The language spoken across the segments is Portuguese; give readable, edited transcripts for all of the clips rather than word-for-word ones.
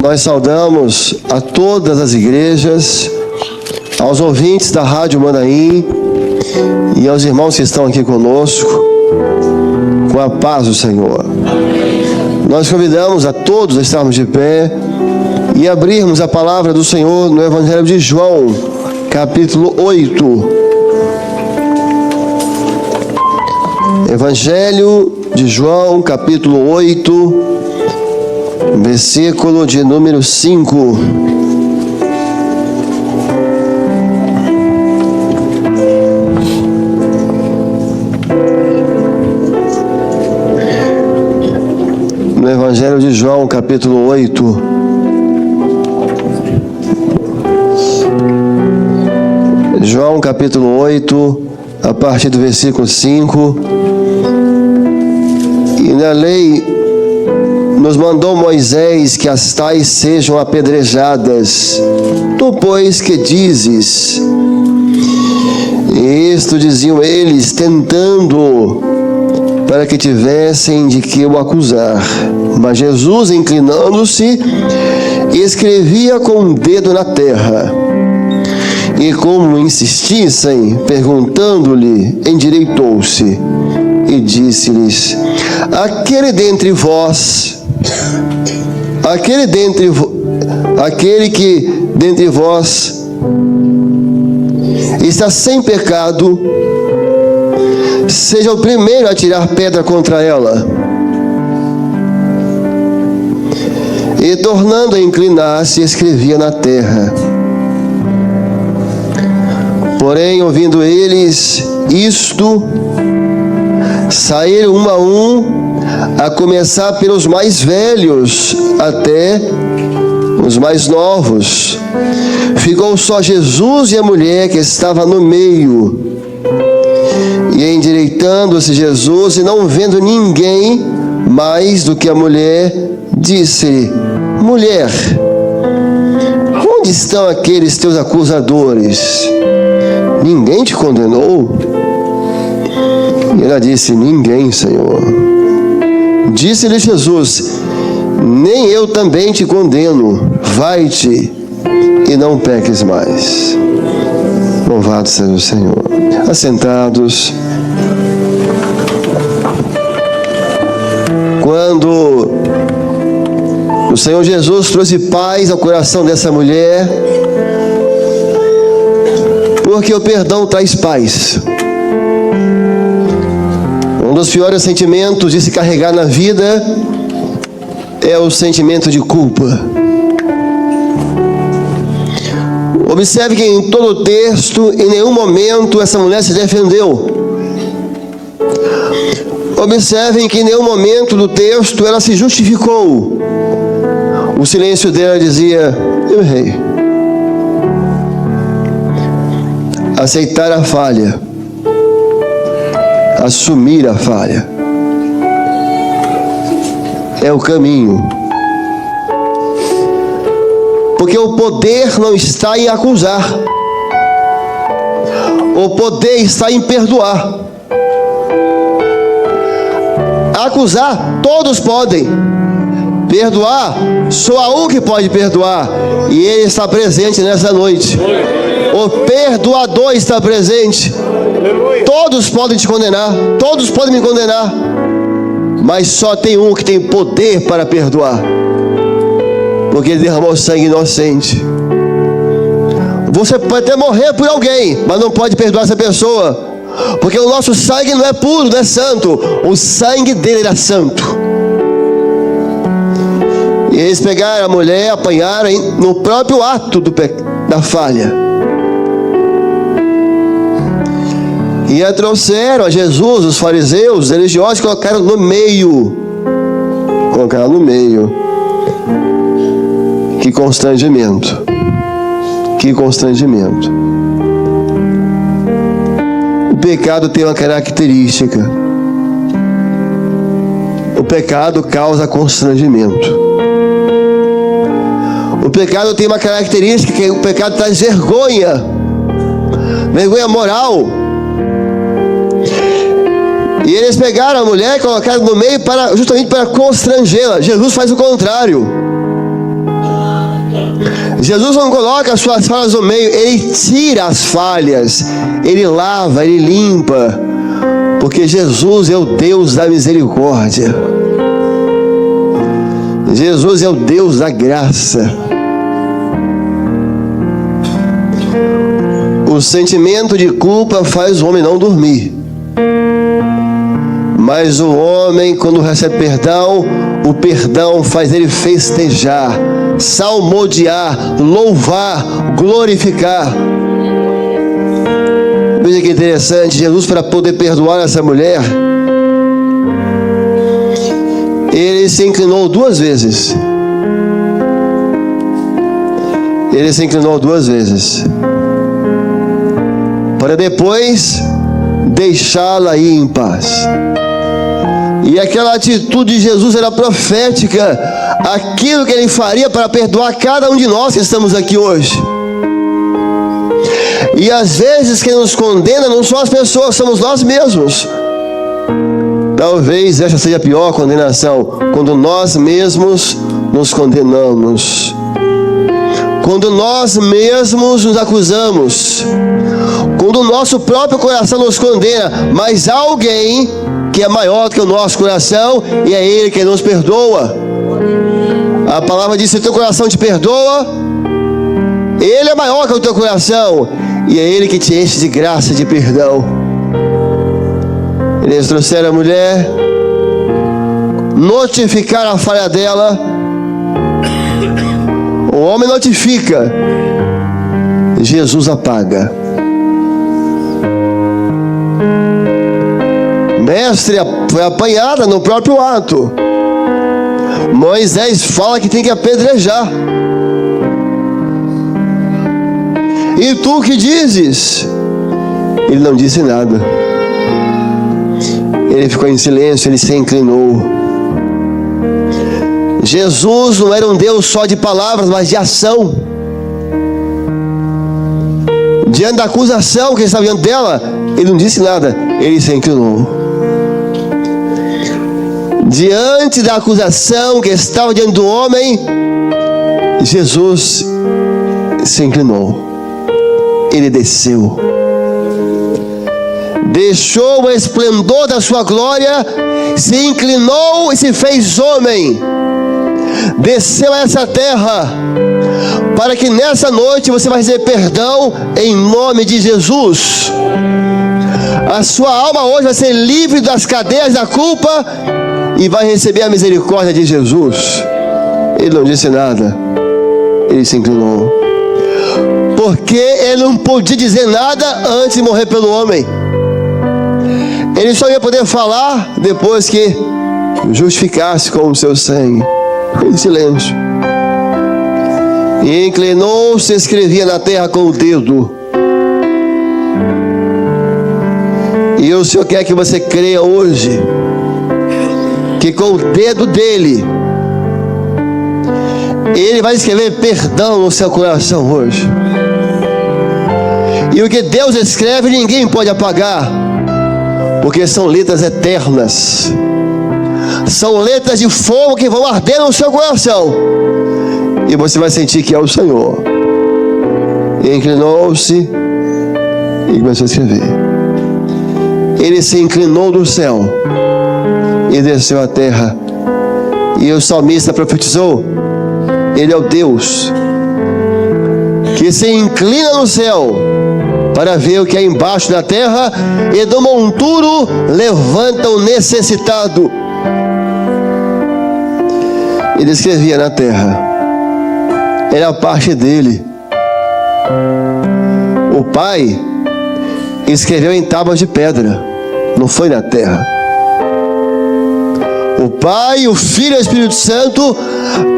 Nós saudamos a todas as igrejas, aos ouvintes da Rádio Mandaim e aos irmãos que estão aqui conosco, com a paz do Senhor. Nós convidamos a todos a estarmos de pé e abrirmos a palavra do Senhor no Evangelho de João, capítulo 8. Evangelho de João, capítulo 8, versículo de número 5. No Evangelho de João, capítulo 8. João, capítulo 8, a partir do versículo 5. E na lei nos mandou Moisés que as tais sejam apedrejadas. Tu, pois, que dizes? Isto diziam eles, tentando, para que tivessem de que o acusar. Mas Jesus, inclinando-se, escrevia com o dedo na terra. E como insistissem, perguntando-lhe, endireitou-se e disse-lhes: aquele que dentre vós está sem pecado, seja o primeiro a tirar pedra contra ela. E tornando a inclinar-se, escrevia na terra. Porém, ouvindo eles isto, saíram um a um, a começar pelos mais velhos até os mais novos. Ficou só Jesus e a mulher que estava no meio. E endireitando-se Jesus, e não vendo ninguém mais do que a mulher, disse-lhe: mulher, onde estão aqueles teus acusadores? Ninguém te condenou? E ela disse: ninguém, Senhor. Disse-lhe Jesus: nem eu também te condeno. Vai-te e não peques mais. Louvado seja o Senhor. Assentados. Quando o Senhor Jesus trouxe paz ao coração dessa mulher, porque o perdão traz paz. Um dos piores sentimentos de se carregar na vida é o sentimento de culpa. Observe que em todo o texto, em nenhum momento essa mulher se defendeu. Observem que em nenhum momento do texto ela se justificou. O silêncio dela dizia: eu errei. Aceitar a falha, assumir a falha, é o caminho. Porque o poder não está em acusar, o poder está em perdoar. Acusar, todos podem. Perdoar, só há um que pode perdoar, e Ele está presente nessa noite. O perdoador está presente. Todos podem te condenar, todos podem me condenar, mas só tem um que tem poder para perdoar, porque Ele derramou sangue inocente. Você pode até morrer por alguém, mas não pode perdoar essa pessoa, porque o nosso sangue não é puro, não é santo. O sangue dele era santo. E eles pegaram a mulher, apanharam no próprio ato da falha. E a trouxeram a Jesus, os fariseus, os religiosos, colocaram no meio. Colocaram no meio. Que constrangimento. Que constrangimento. O pecado tem uma característica. O pecado causa constrangimento. O pecado tem uma característica, que o pecado traz vergonha. Vergonha moral. E eles pegaram a mulher e colocaram no meio justamente para constrangê-la. Jesus faz o contrário. Jesus não coloca as suas falhas no meio, Ele tira as falhas, Ele lava, Ele limpa, porque Jesus é o Deus da misericórdia. Jesus é o Deus da graça. O sentimento de culpa faz o homem não dormir. Mas o homem, quando recebe perdão, o perdão faz ele festejar, salmodiar, louvar, glorificar. Veja que interessante, Jesus, para poder perdoar essa mulher, Ele se inclinou 2 vezes. Ele se inclinou 2 vezes. Para depois deixá-la ir em paz. E aquela atitude de Jesus era profética, aquilo que Ele faria para perdoar cada um de nós que estamos aqui hoje. E às vezes quem nos condena não são as pessoas, somos nós mesmos. Talvez essa seja a pior condenação, quando nós mesmos nos condenamos, quando nós mesmos nos acusamos, quando o nosso próprio coração nos condena, mas há alguém que é maior do que o nosso coração, e é Ele que nos perdoa. A palavra diz: se o teu coração te perdoa, Ele é maior que o teu coração, e é Ele que te enche de graça e de perdão. Eles trouxeram a mulher, notificaram a falha dela. O homem notifica, Jesus apaga. Mestre, foi apanhada no próprio ato. Moisés fala que tem que apedrejar. E tu que dizes? Ele não disse nada. Ele ficou em silêncio, ele se inclinou. Jesus não era um Deus só de palavras, mas de ação. Diante da acusação que estava diante dela, Ele não disse nada, ele se inclinou. Diante da acusação que estava diante do homem, Jesus se inclinou. Ele desceu. Deixou o esplendor da sua glória, se inclinou e se fez homem. Desceu a essa terra, para que nessa noite você vai receber perdão em nome de Jesus. A sua alma hoje vai ser livre das cadeias da culpa e vai receber a misericórdia de Jesus. Ele não disse nada, ele se inclinou, porque ele não podia dizer nada antes de morrer pelo homem. Ele só ia poder falar depois que justificasse com o seu sangue. Em silêncio. E inclinou-se e escrevia na terra com o dedo. E o Senhor quer que você creia hoje que com o dedo dele Ele vai escrever perdão no seu coração hoje. E o que Deus escreve ninguém pode apagar, porque são letras eternas. São letras de fogo que vão arder no seu coração. E você vai sentir que é o Senhor. E inclinou-se e começou a escrever. Ele se inclinou do céu e desceu à terra. E o salmista profetizou: Ele é o Deus que se inclina no céu para ver o que é embaixo da terra, e do monturo levanta o necessitado. Ele escrevia na terra, era a parte dele. O Pai escreveu em tábuas de pedra, não foi na terra. O Pai, o Filho e o Espírito Santo,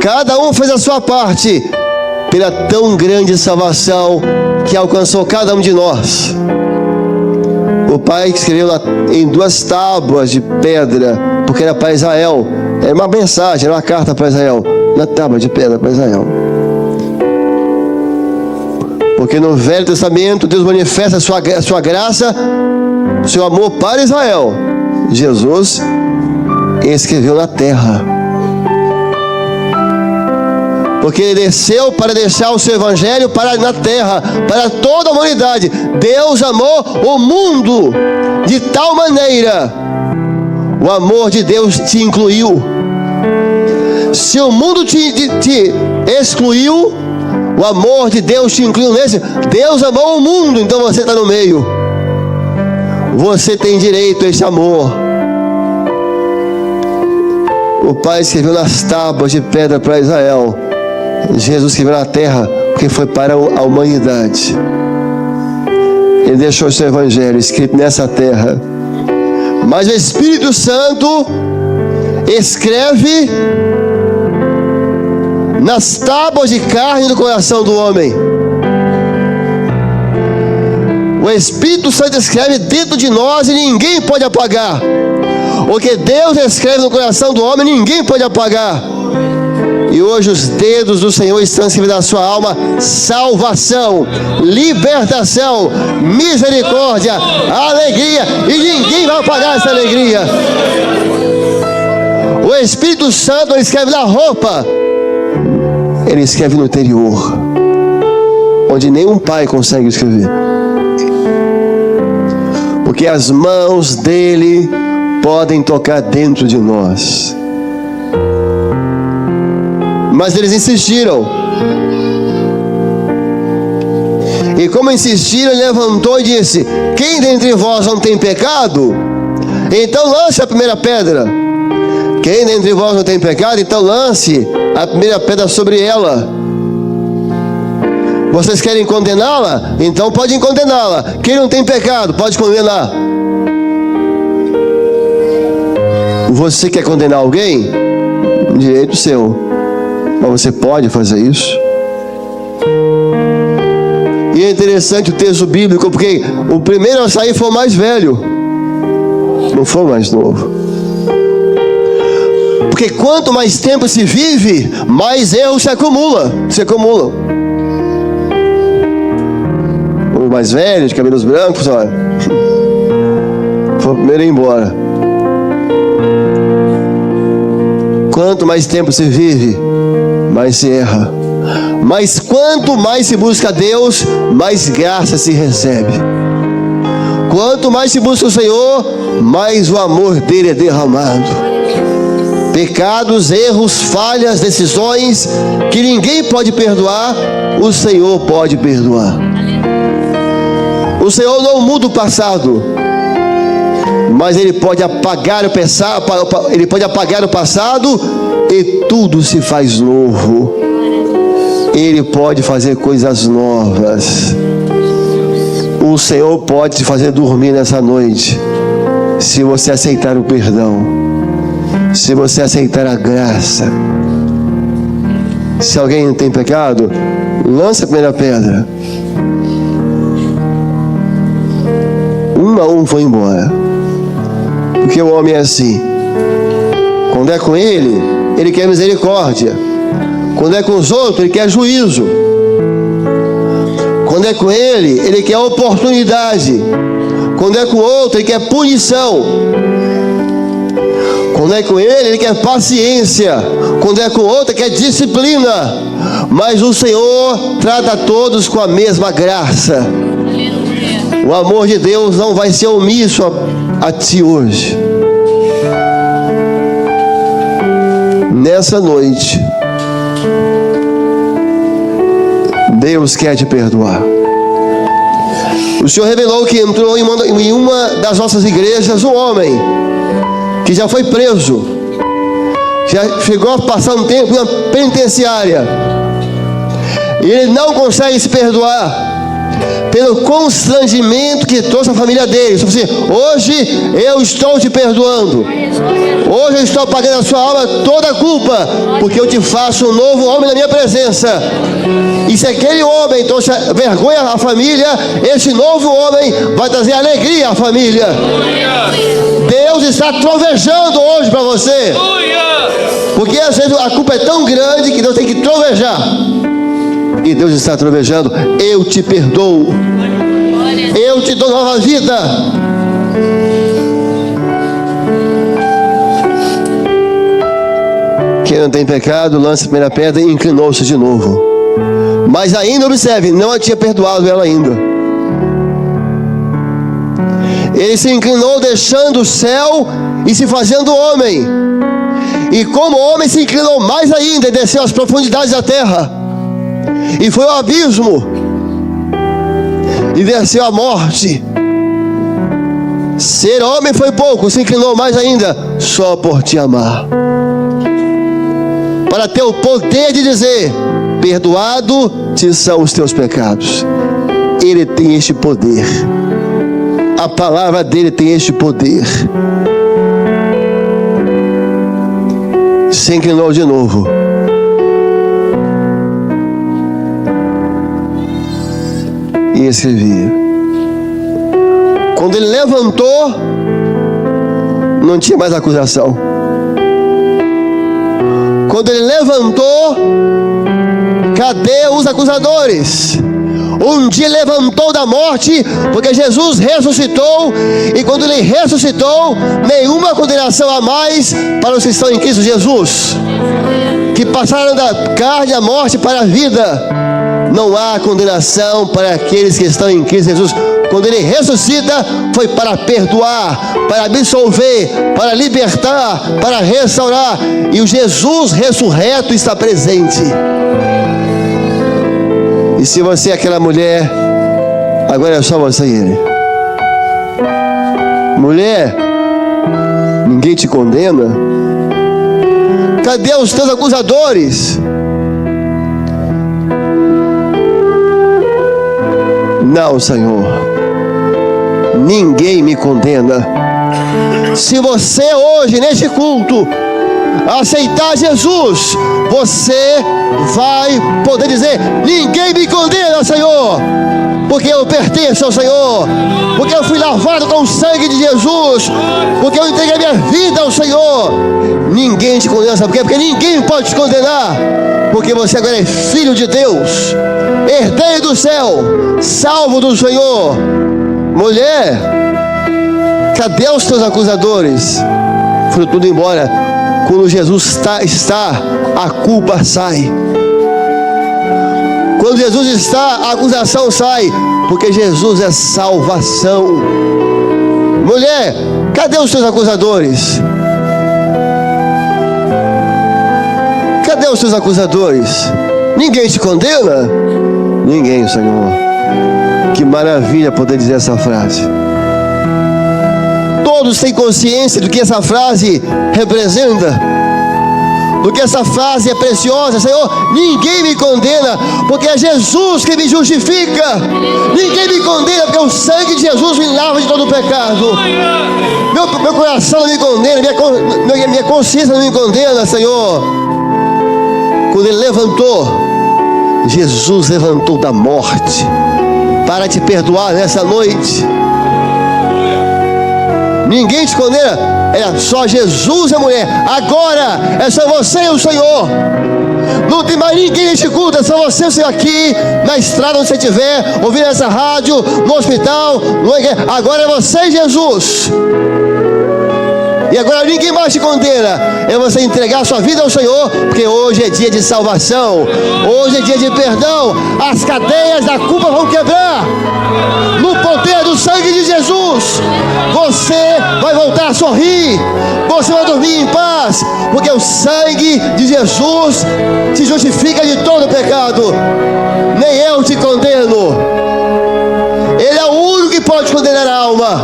cada um fez a sua parte pela tão grande salvação que alcançou cada um de nós. O Pai escreveu em 2 tábuas de pedra, porque era para Israel. Era uma mensagem, era uma carta para Israel, na tábua de pedra para Israel. Porque no Velho Testamento Deus manifesta a sua graça, o seu amor para Israel. Jesus escreveu na terra. Porque Ele desceu para deixar o seu evangelho na terra, para toda a humanidade. Deus amou o mundo de tal maneira. O amor de Deus te incluiu. Se o mundo te excluiu, o amor de Deus te incluiu nesse. Deus amou o mundo, então você está no meio. Você tem direito a esse amor. O Pai escreveu nas tábuas de pedra para Israel. Jesus escreveu na terra, porque foi para a humanidade. Ele deixou o seu evangelho escrito nessa terra. Mas o Espírito Santo escreve nas tábuas de carne do coração do homem. O Espírito Santo escreve dentro de nós e ninguém pode apagar. O que Deus escreve no coração do homem, ninguém pode apagar. E hoje os dedos do Senhor estão escrevendo na sua alma salvação, libertação, misericórdia, alegria. E ninguém vai apagar essa alegria. O Espírito Santo ele escreve na roupa. Ele escreve no interior, onde nenhum pai consegue escrever. Porque as mãos dele podem tocar dentro de nós. Mas eles insistiram. E como insistiram, ele levantou e disse: quem dentre vós não tem pecado, então lance a primeira pedra. Quem dentre vós não tem pecado, então lance a primeira pedra sobre ela. Vocês querem condená-la? Então podem condená-la. Quem não tem pecado, pode condenar. Você quer condenar alguém? Direito seu. Mas você pode fazer isso. E é interessante o texto bíblico, porque o primeiro a sair foi o mais velho, não foi o mais novo. Porque quanto mais tempo se vive, mais erros se acumulam. O mais velho, de cabelos brancos, olha, foi o primeiro a ir embora. Quanto mais tempo se vive, mais se erra. Mas quanto mais se busca Deus, mais graça se recebe. Quanto mais se busca o Senhor, mais o amor dele é derramado. Pecados, erros, falhas, decisões que ninguém pode perdoar, o Senhor pode perdoar. O Senhor não muda o passado, mas Ele pode apagar o passado e tudo se faz novo. Ele pode fazer coisas novas. O Senhor pode te fazer dormir nessa noite, se você aceitar o perdão, se você aceitar a graça. Se alguém não tem pecado, lance a primeira pedra. Um a um foi embora. Porque o homem é assim. Quando é com ele, ele quer misericórdia. Quando é com os outros, ele quer juízo. Quando é com ele quer oportunidade. Quando é com o outro, ele quer punição. Quando é com ele quer paciência. Quando é com o outro, ele quer disciplina. Mas o Senhor trata todos com a mesma graça. O amor de Deus não vai ser omisso a ti hoje. Nessa noite, Deus quer te perdoar. O Senhor revelou que entrou em uma das nossas igrejas um homem que já foi preso, já chegou a passar um tempo na penitenciária, e ele não consegue se perdoar pelo constrangimento que trouxe a família dele. Assim, hoje eu estou te perdoando, hoje eu estou pagando a sua alma toda a culpa, porque eu te faço um novo homem na minha presença. E se aquele homem trouxe vergonha à família, esse novo homem vai trazer alegria à família. Deus está trovejando hoje para você, porque às vezes a culpa é tão grande que Deus tem que trovejar. E Deus está trovejando: eu te perdoo, eu te dou nova vida. Quem não tem pecado, lance a primeira pedra e inclinou-se de novo. Mas ainda, observe, não a tinha perdoado ela ainda. Ele se inclinou deixando o céu e se fazendo homem. E como homem se inclinou mais ainda e desceu às profundidades da terra. E foi ao abismo. E desceu à morte. Ser homem foi pouco, se inclinou mais ainda, só por te amar. Para ter o poder de dizer: perdoado te são os teus pecados. Ele tem este poder. A palavra dele tem este poder. Se inclinou de novo. E escrevia. Quando ele levantou, não tinha mais acusação. Quando ele levantou, cadê os acusadores? Um dia levantou da morte, porque Jesus ressuscitou. E quando ele ressuscitou, nenhuma condenação a mais para os que estão em Cristo Jesus, que passaram da carne à morte para a vida. Não há condenação para aqueles que estão em Cristo Jesus. Quando ele ressuscita, foi para perdoar, para absolver, para libertar, para restaurar. E o Jesus ressurreto está presente. E se você é aquela mulher, agora é só você e ele. Mulher, ninguém te condena. Cadê os teus acusadores? Não, Senhor, ninguém me condena. Se você hoje, neste culto, aceitar Jesus, você vai poder dizer: ninguém me condena, Senhor, porque eu pertenço ao Senhor, porque eu fui lavado com o sangue de Jesus, porque eu entreguei minha vida ao Senhor. Ninguém te condena, sabe por quê? Porque ninguém pode te condenar, porque você agora é filho de Deus, herdeiro do céu, salvo do Senhor. Mulher, cadê os teus acusadores? Foram tudo embora. Quando Jesus está, a culpa sai. Quando Jesus está, a acusação sai, porque Jesus é salvação. Mulher, cadê os teus acusadores? Cadê os teus acusadores? Ninguém te condena? Ninguém, Senhor. Que maravilha poder dizer essa frase. Todos têm consciência do que essa frase representa, do que essa frase é preciosa. Senhor, ninguém me condena, porque é Jesus que me justifica. Ninguém me condena, porque o sangue de Jesus me lava de todo o pecado. Meu coração não me condena, minha consciência não me condena, Senhor. Quando ele levantou, Jesus levantou da morte para te perdoar nessa noite. Ninguém te condena, é só Jesus e a mulher. Agora é só você e o Senhor. Não tem mais ninguém neste culto, é só você e o Senhor aqui, na estrada onde você estiver, ouvindo essa rádio, no hospital, agora é você e Jesus. E agora ninguém mais te condena. É você entregar a sua vida ao Senhor, porque hoje é dia de salvação, hoje é dia de perdão. As cadeias da culpa vão quebrar no poder do sangue de Jesus. Você vai voltar a sorrir, você vai dormir em paz, porque o sangue de Jesus te justifica de todo pecado. Nem eu te condeno. Ele é o único que pode condenar a alma.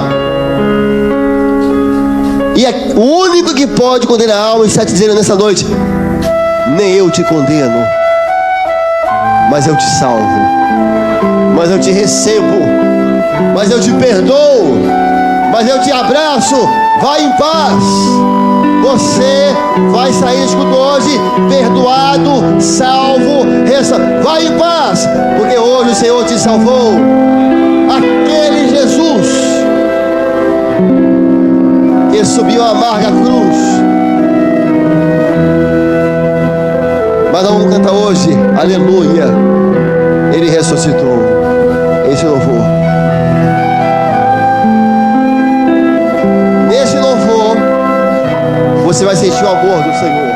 E é o único que pode condenar a alma. E está te dizendo nessa noite: nem eu te condeno, mas eu te salvo, mas eu te recebo, mas eu te perdoo, mas eu te abraço. Vai em paz. Você vai sair deste culto hoje perdoado, salvo, vai em paz, porque hoje o Senhor te salvou. Aquele Jesus que subiu a amarga cruz. Mas nós vamos cantar hoje, aleluia, Ele ressuscitou. Esse louvor. Nesse louvor, você vai sentir o amor do Senhor.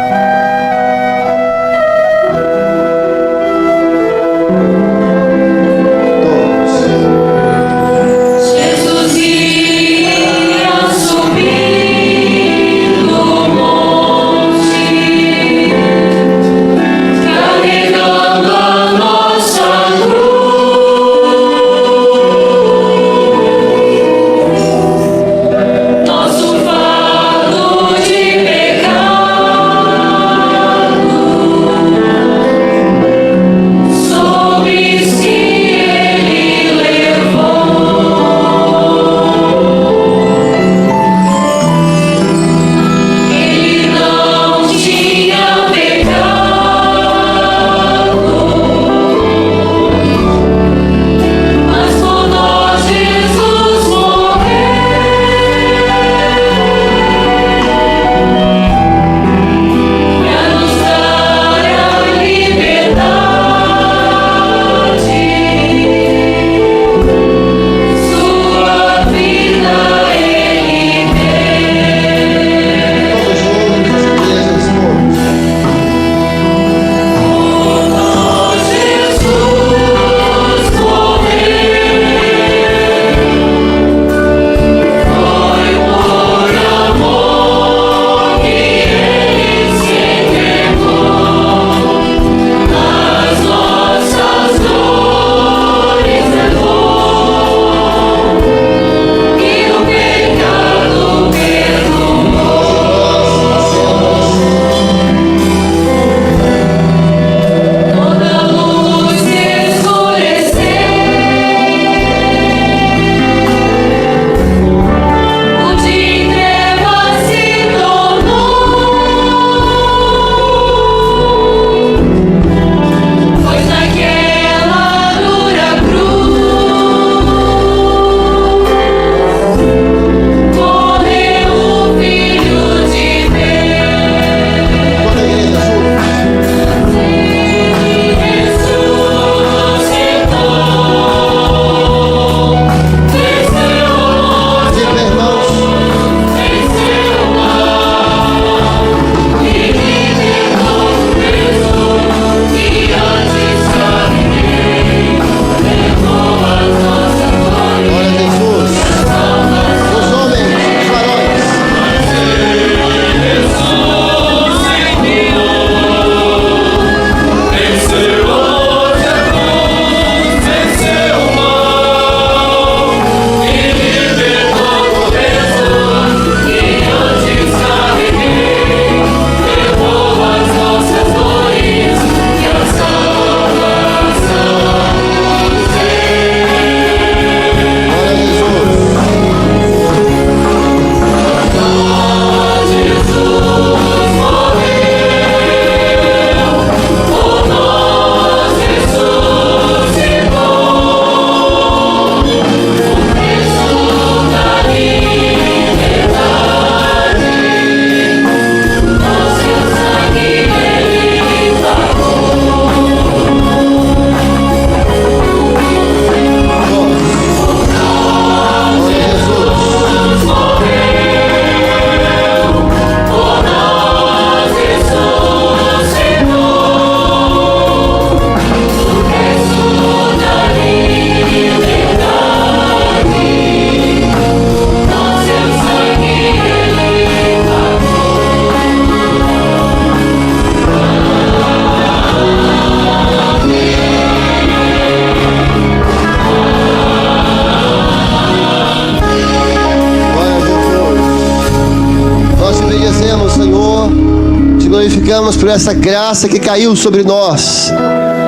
bendigamos por essa graça que caiu sobre nós,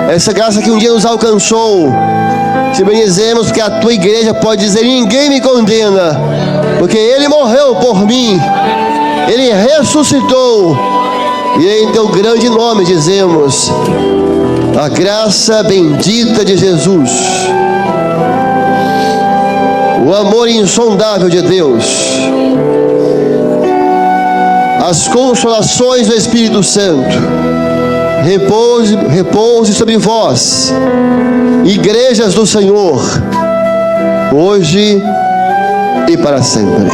essa graça que um dia nos alcançou. Te bendizemos porque a tua igreja pode dizer: ninguém me condena, porque Ele morreu por mim, Ele ressuscitou, e em teu grande nome dizemos: a graça bendita de Jesus, o amor insondável de Deus, as consolações do Espírito Santo repouse sobre vós, igrejas do Senhor, hoje e para sempre.